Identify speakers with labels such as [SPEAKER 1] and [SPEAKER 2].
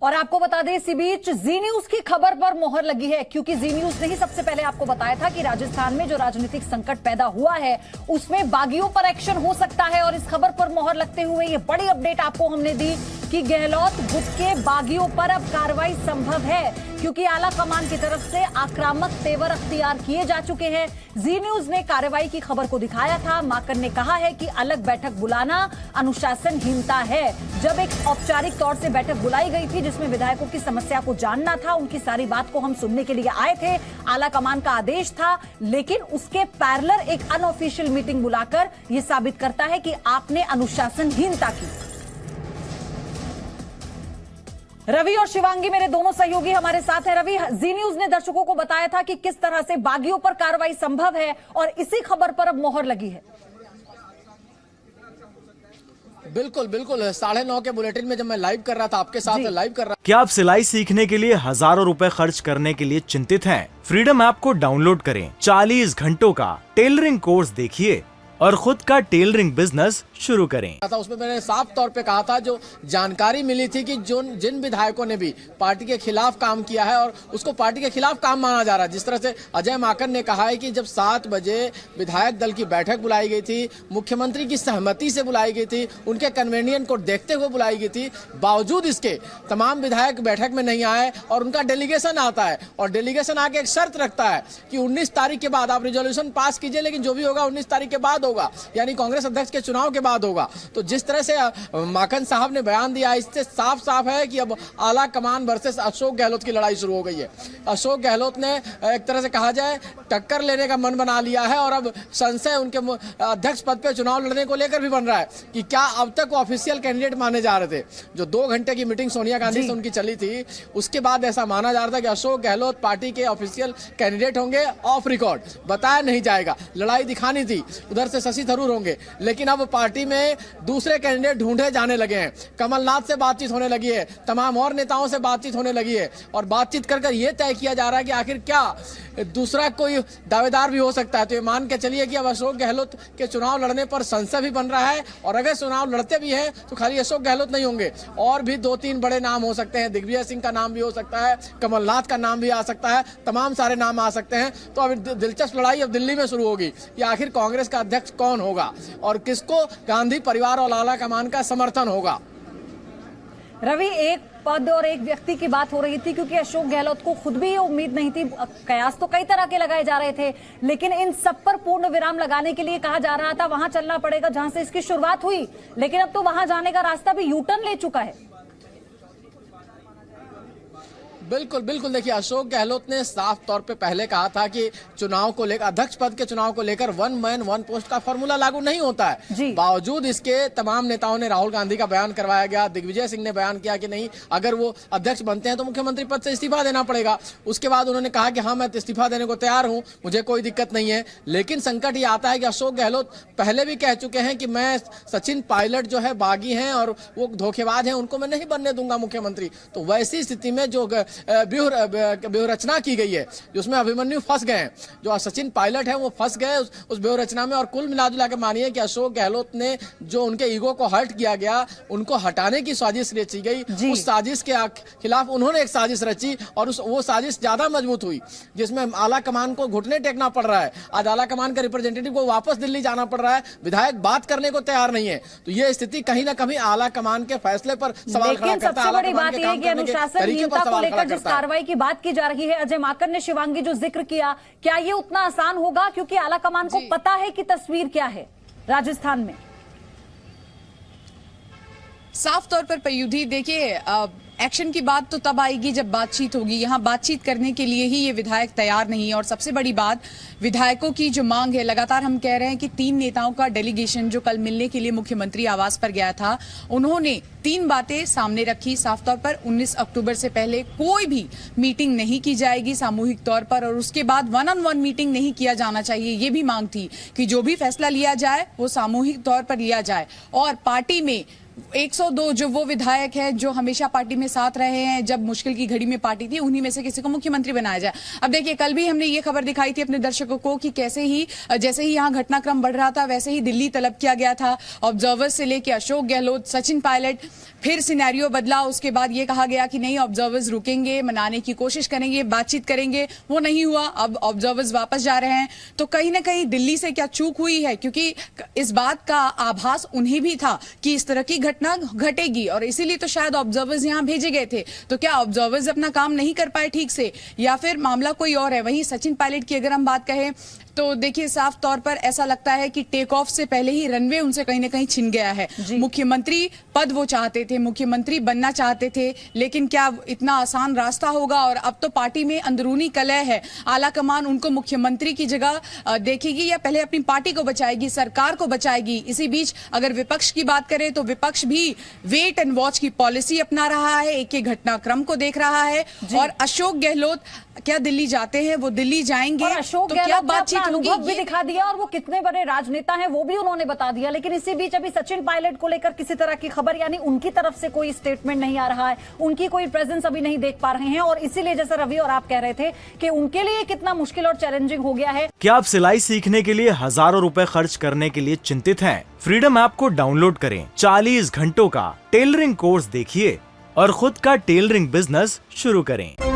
[SPEAKER 1] और आपको बता दें इसी बीच जी न्यूज की खबर पर मोहर लगी है, क्योंकि जी न्यूज ने ही सबसे पहले आपको बताया था कि राजस्थान में जो राजनीतिक संकट पैदा हुआ है उसमें बागियों पर एक्शन हो सकता है। और इस खबर पर मोहर लगते हुए ये बड़ी अपडेट आपको हमने दी कि गहलोत गुट के बागियों पर अब कार्रवाई संभव है, क्योंकि आला कमान की तरफ से आक्रामक तेवर अख्तियार किए जा चुके हैं। जी न्यूज ने कार्रवाई की खबर को दिखाया था। माकन ने कहा है कि अलग बैठक बुलाना अनुशासनहीनता है। जब एक औपचारिक तौर से बैठक बुलाई गई थी जिसमें विधायकों की समस्या को जानना था, उनकी सारी बात को हम सुनने के लिए आए थे, आला कमान का आदेश था, लेकिन उसके पैरेलल एक अनऑफिशियल मीटिंग बुलाकर यह साबित करता है कि आपने अनुशासनहीनता की। रवि और शिवांगी मेरे दोनों सहयोगी हमारे साथ हैं। रवि, जी न्यूज ने दर्शकों को बताया था कि किस तरह से बागियों पर कार्रवाई संभव है और इसी खबर पर अब मोहर लगी है।
[SPEAKER 2] बिल्कुल बिल्कुल 9:30 के बुलेटिन में जब मैं लाइव कर रहा था आपके साथ लाइव कर रहा।
[SPEAKER 3] क्या आप सिलाई सीखने के लिए हजारों रुपए खर्च करने के लिए चिंतित हैं? फ्रीडम ऐप को डाउनलोड करें, 40 घंटों का टेलरिंग कोर्स देखिए और खुद का टेलरिंग बिजनेस शुरू करें।
[SPEAKER 2] उसमें मैंने साफ तौर पे कहा था, जो जानकारी मिली थी कि जिन विधायकों ने भी पार्टी के खिलाफ काम किया है और उसको पार्टी के खिलाफ काम माना जा रहा है, जिस तरह से अजय माकन ने कहा है कि जब 7 बजे विधायक दल की बैठक बुलाई गई थी, मुख्यमंत्री की सहमति से बुलाई गई थी, उनके कन्वेनियंट को देखते हुए बुलाई गई थी, बावजूद इसके तमाम विधायक बैठक में नहीं आए और उनका डेलीगेशन आता है और डेलीगेशन आके एक शर्त रखता है कि 19 तारीख के बाद आप रिजोल्यूशन पास कीजिए, लेकिन जो भी होगा 19 तारीख के बाद होगा, यानी कांग्रेस अध्यक्ष के चुनाव के बाद होगा। तो जिस तरह से माकन साहब ने बयान दिया, इससे साफ साफ है कि अब आला कमान वर्सेस अशोक गहलोत की लड़ाई शुरू हो गई है। अशोक गहलोत ने एक तरह से कहा जाए टक्कर लेने का मन बना लिया है और अब संशय उनके अध्यक्ष पद पे चुनाव लड़ने को लेकर भी बन रहा है कि क्या अब तक वो ऑफिशियल कैंडिडेट माने जा रहे थे। जो 2 घंटे की मीटिंग सोनिया गांधी से उनकी चली थी, उसके बाद ऐसा माना जा रहा था कि अशोक गहलोत पार्टी के ऑफिशियल कैंडिडेट होंगे, ऑफ रिकॉर्ड बताया नहीं जाएगा, लड़ाई दिखानी थी। उधर से शशि थरूर होंगे, लेकिन अब पार्टी में दूसरे कैंडिडेट ढूंढे जाने लगे हैं। कमलनाथ से बातचीत होने लगी है, तमाम और नेताओं से बातचीत होने लगी है और बातचीत कर यह तय किया जा रहा है कि आखिर क्या दूसरा कोई दावेदार भी हो सकता है। तो ये मान के चलिए कि अब अशोक गहलोत के चुनाव लड़ने पर संशय भी बन रहा है और अगर चुनाव लड़ते भी हैं तो खाली अशोक गहलोत नहीं होंगे, और भी 2-3 बड़े नाम हो सकते हैं। दिग्विजय सिंह का नाम भी हो सकता है, कमलनाथ का नाम भी आ सकता है, तमाम सारे नाम आ सकते हैं। तो अब दिलचस्प लड़ाई अब दिल्ली में शुरू होगी कि आखिर कांग्रेस का अध्यक्ष कौन होगा और किसको गांधी परिवार और आला कमान का समर्थन होगा।
[SPEAKER 1] रवि, एक पद और एक व्यक्ति की बात हो रही थी, क्योंकि अशोक गहलोत को खुद भी ये उम्मीद नहीं थी। कयास तो कई तरह के लगाए जा रहे थे, लेकिन इन सब पर पूर्ण विराम लगाने के लिए कहा जा रहा था वहां चलना पड़ेगा जहां से इसकी शुरुआत हुई, लेकिन अब तो वहां जाने का रास्ता भी यूटर्न ले चुका है।
[SPEAKER 2] बिल्कुल बिल्कुल देखिए, अशोक गहलोत ने साफ तौर पे पहले कहा था कि चुनाव को लेकर, अध्यक्ष पद के चुनाव को लेकर 1 मैन 1 पोस्ट का फॉर्मूला लागू नहीं होता है। बावजूद इसके तमाम नेताओं ने, राहुल गांधी का बयान करवाया गया, दिग्विजय सिंह ने बयान किया कि नहीं, अगर वो अध्यक्ष बनते हैं तो मुख्यमंत्री पद से इस्तीफा देना पड़ेगा। उसके बाद उन्होंने कहा कि हाँ, मैं इस्तीफा देने को तैयार हूं, मुझे कोई दिक्कत नहीं है। लेकिन संकट ये आता है कि अशोक गहलोत पहले भी कह चुके हैं कि मैं सचिन पायलट जो है बागी हैं और वो धोखेबाज हैं, उनको मैं नहीं बनने दूंगा मुख्यमंत्री। तो वैसी स्थिति में जो व्यूह रचना की गई है, जिसमें अभिमन्यु फंस गए हैं, जो सचिन पायलट है वो फंस गए उस व्यूह रचना में। और कुल मिला के मानिए कि अशोक गहलोत ने जो उनके ईगो को हर्ट किया गया, उनको हटाने की साजिश रची गई। उस साजिश के खिलाफ उन्होंने एक साजिश रची और वो साजिश ज्यादा मजबूत हुई, जिसमें आला कमान को घुटने टेकना पड़ रहा है। आज आला कमान के रिप्रेजेंटेटिव को वापस दिल्ली जाना पड़ रहा है, विधायक बात करने को तैयार नहीं है। तो ये स्थिति कहीं ना कहीं आला कमान के फैसले पर सवाल खड़ा करता है।
[SPEAKER 1] सबसे बड़ी बात यह है कि अनुशासनहीनता को लेकर जिस कार्रवाई की बात की जा रही है, अजय माकन ने शिवांगी जो जिक्र किया, क्या ये उतना आसान होगा? क्योंकि आला कमान को पता है कि तस्वीर क्या है राजस्थान में।
[SPEAKER 4] साफ तौर पर पयुधी, देखिए एक्शन की बात तो तब आएगी जब बातचीत होगी। यहाँ बातचीत करने के लिए ही ये विधायक तैयार नहीं है। और सबसे बड़ी बात, विधायकों की जो मांग है, लगातार हम कह रहे हैं कि 3 नेताओं का डेलीगेशन जो कल मिलने के लिए मुख्यमंत्री आवास पर गया था, उन्होंने 3 बातें सामने रखी साफ तौर पर। 19 अक्टूबर से पहले कोई भी मीटिंग नहीं की जाएगी सामूहिक तौर पर, और उसके बाद 1-on-1 मीटिंग नहीं किया जाना चाहिए। ये भी मांग थी कि जो भी फैसला लिया जाए वो सामूहिक तौर पर लिया जाए और पार्टी में 102 जो वो विधायक है जो हमेशा पार्टी में साथ रहे हैं, जब मुश्किल की घड़ी में पार्टी थी, उन्हीं में से किसी को मुख्यमंत्री बनाया जाए। अब देखिए, कल भी हमने ये खबर दिखाई थी अपने दर्शकों को कि कैसे ही जैसे ही यहाँ घटनाक्रम बढ़ रहा था वैसे ही दिल्ली तलब किया गया था। ऑब्जर्वर्स से लेके अशोक गहलोत, सचिन पायलट, फिर सिनेरियो बदला। उसके बाद ये कहा गया कि नहीं, ऑब्जर्वर्स रुकेंगे, मनाने की कोशिश करेंगे, बातचीत करेंगे। वो नहीं हुआ, अब ऑब्जर्वर्स वापस जा रहे हैं। तो कहीं ना कहीं दिल्ली से क्या चूक हुई है, क्योंकि इस बात का आभास उन्हें भी था कि इस तरह की घटना घटेगी और इसीलिए तो शायद ऑब्जर्वर्स यहां भेजे गए थे। तो क्या ऑब्जर्वर्स अपना काम नहीं कर पाए ठीक से, या फिर मामला कोई और है? वहीं सचिन पायलट की अगर हम बात कहें तो देखिए, साफ तौर पर ऐसा लगता है कि टेक ऑफ से पहले ही रनवे उनसे कहीं ना कहीं छिन गया है। मुख्यमंत्री पद वो चाहते थे, मुख्यमंत्री बनना चाहते थे, लेकिन क्या इतना आसान रास्ता होगा? और अब तो पार्टी में अंदरूनी कलह है। आला कमान उनको मुख्यमंत्री की जगह देखेगी या पहले अपनी पार्टी को बचाएगी, सरकार को बचाएगी? इसी बीच अगर विपक्ष की बात करें तो विपक्ष भी वेट एंड वॉच की पॉलिसी अपना रहा है, एक एक घटनाक्रम को देख रहा है। और अशोक गहलोत क्या दिल्ली जाते हैं? वो दिल्ली जाएंगे
[SPEAKER 1] अशोक
[SPEAKER 4] तो क्या बातचीत
[SPEAKER 1] अनुभव भी दिखा दिया और वो कितने बड़े राजनेता हैं वो भी उन्होंने बता दिया। लेकिन इसी बीच अभी सचिन पायलट को लेकर किसी तरह की खबर, यानी उनकी तरफ से कोई स्टेटमेंट नहीं आ रहा है, उनकी कोई प्रेजेंस अभी नहीं देख पा रहे हैं। और इसीलिए जैसे रवि और आप कह रहे थे कि उनके लिए कितना मुश्किल और चैलेंजिंग हो गया है।
[SPEAKER 3] क्या आप सिलाई सीखने के लिए हजारों रुपए खर्च करने के लिए चिंतित हैं? फ्रीडम ऐप को डाउनलोड करें, 40 घंटों का टेलरिंग कोर्स देखिए और खुद का टेलरिंग बिजनेस शुरू करें।